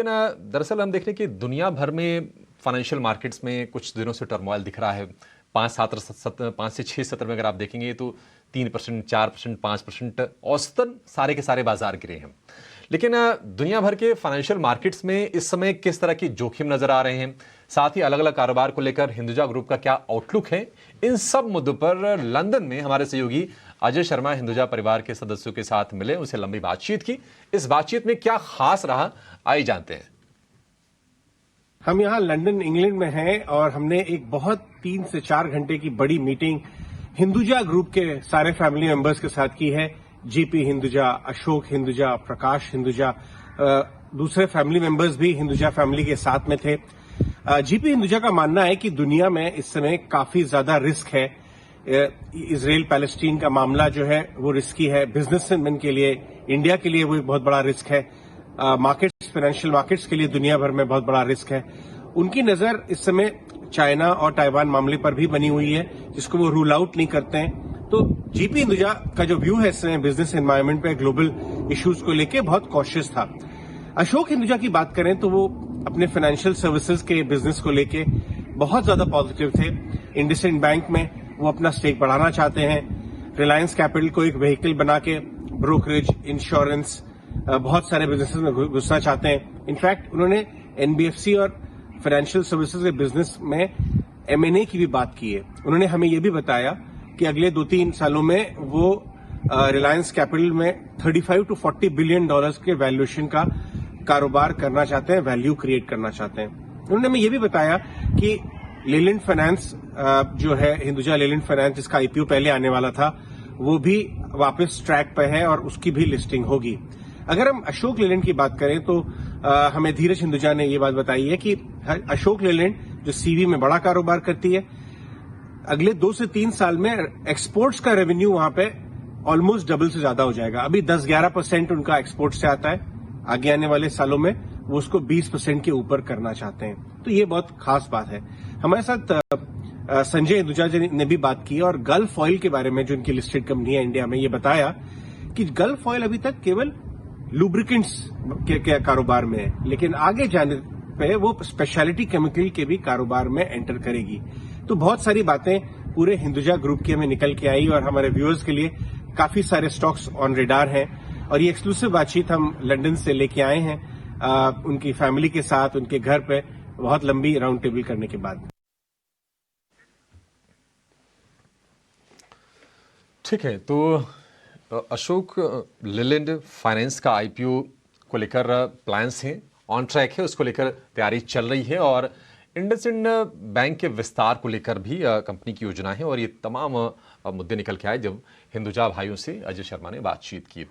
दरअसल हम देख रहे हैं कि दुनिया भर में फाइनेंशियल मार्केट्स में कुछ दिनों से टर्मोइल दिख रहा है। 5 से 6 सत्र में अगर आप देखेंगे तो 3%, 4%, 5% औसतन सारे के सारे बाजार गिरे हैं। लेकिन दुनिया भर के फाइनेंशियल मार्केट्स में इस समय किस तरह की जोखिम नजर आ रहे हैं, साथ ही अलग अलग कारोबार को लेकर हिंदुजा ग्रुप का क्या आउटलुक है, इन सब मुद्दों पर लंदन में हमारे सहयोगी अजय शर्मा हिंदुजा परिवार के सदस्यों के साथ मिले, उनसे लंबी बातचीत की। इस बातचीत में क्या खास रहा, आइए जानते हैं। हम यहाँ लंदन इंग्लैंड में हैं और हमने एक बहुत 3 से 4 घंटे की बड़ी मीटिंग हिंदुजा ग्रुप के सारे फैमिली मेंबर्स के साथ की है। जीपी हिंदुजा, अशोक हिंदुजा, प्रकाश हिंदुजा, दूसरे फैमिली मेंबर्स भी हिंदुजा फैमिली के साथ में थे। जीपी हिंदुजा का मानना है कि दुनिया में इस समय काफी ज्यादा रिस्क है। इजराइल पैलेस्टीन का मामला जो है वो रिस्की है। बिजनेसमैन के लिए, इंडिया के लिए वो एक बहुत बड़ा रिस्क है। मार्केट्स, फाइनेंशियल मार्केट्स के लिए दुनिया भर में बहुत बड़ा रिस्क है। उनकी नजर इस समय चाइना और ताइवान मामले पर भी बनी हुई है, जिसको वो रूल आउट नहीं करते हैं। तो जीपी हिंदुजा का जो व्यू है इस समय बिजनेस एनवायरनमेंट पे, ग्लोबल इश्यूज को लेके बहुत कॉशियस था। अशोक हिंदुजा की बात करें तो वो अपने फाइनेंशियल सर्विसेज के बिजनेस को लेके बहुत ज्यादा पॉजिटिव थे। इंडसइंड बैंक में वो अपना स्टेक बढ़ाना चाहते हैं। रिलायंस कैपिटल को एक व्हीकल बना के ब्रोकरेज, इंश्योरेंस, बहुत सारे बिजनेसेस में घुसना चाहते हैं। इनफैक्ट उन्होंने एनबीएफसी और फाइनेंशियल सर्विसेज के बिजनेस में एमएनए की भी बात की है। उन्होंने हमें यह भी बताया कि अगले 2-3 सालों में वो रिलायंस कैपिटल में 35 to 40 बिलियन डॉलर्स के वैल्यूएशन का कारोबार करना चाहते हैं, वैल्यू क्रिएट करना चाहते हैं। उन्होंने हमें यह भी बताया कि लेलैंड फाइनेंस जो है, हिंदुजा लेलैंड फाइनेंस, जिसका आईपीओ पहले आने वाला था, वो भी वापस ट्रैक पर है और उसकी भी लिस्टिंग होगी। अगर हम अशोक लेलैंड की बात करें तो हमें धीरज हिंदुजा ने ये बात बताई है कि अशोक लेलैंड जो सीवी में बड़ा कारोबार करती है, अगले 2 से 3 साल में एक्सपोर्ट्स का रेवेन्यू वहां पे ऑलमोस्ट डबल से ज्यादा हो जाएगा। अभी 10-11% उनका एक्सपोर्ट से आता है। आगे आने वाले सालों में वो उसको 20% के ऊपर करना चाहते हैं। तो ये बहुत खास बात है। हमारे साथ संजय हिंदुजा जी ने भी बात की और गल्फ ऑयल के बारे में, जो इनकी लिस्टेड कंपनी है इंडिया में, ये बताया कि गल्फ ऑयल अभी तक केवल लुब्रिकेंट्स के कारोबार में है, लेकिन आगे जाने पे वो स्पेशलिटी केमिकल के भी कारोबार में एंटर करेगी। तो बहुत सारी बातें पूरे हिंदुजा ग्रुप की हमें निकल के आई और हमारे व्यूअर्स के लिए काफी सारे स्टॉक्स ऑन रेडार हैं। और ये एक्सक्लूसिव बातचीत हम लंदन से लेके आए हैं उनकी फैमिली के साथ, उनके घर पे बहुत लंबी राउंड टेबल करने के बाद। ठीक है, तो अशोक लेलैंड फाइनेंस का आईपीओ को लेकर प्लान्स हैं, ऑन ट्रैक है, उसको लेकर तैयारी चल रही है। और इंडसइंड बैंक के विस्तार को लेकर भी कंपनी की योजना है। और ये तमाम मुद्दे निकल के आए जब हिंदुजा भाइयों से अजय शर्मा ने बातचीत की।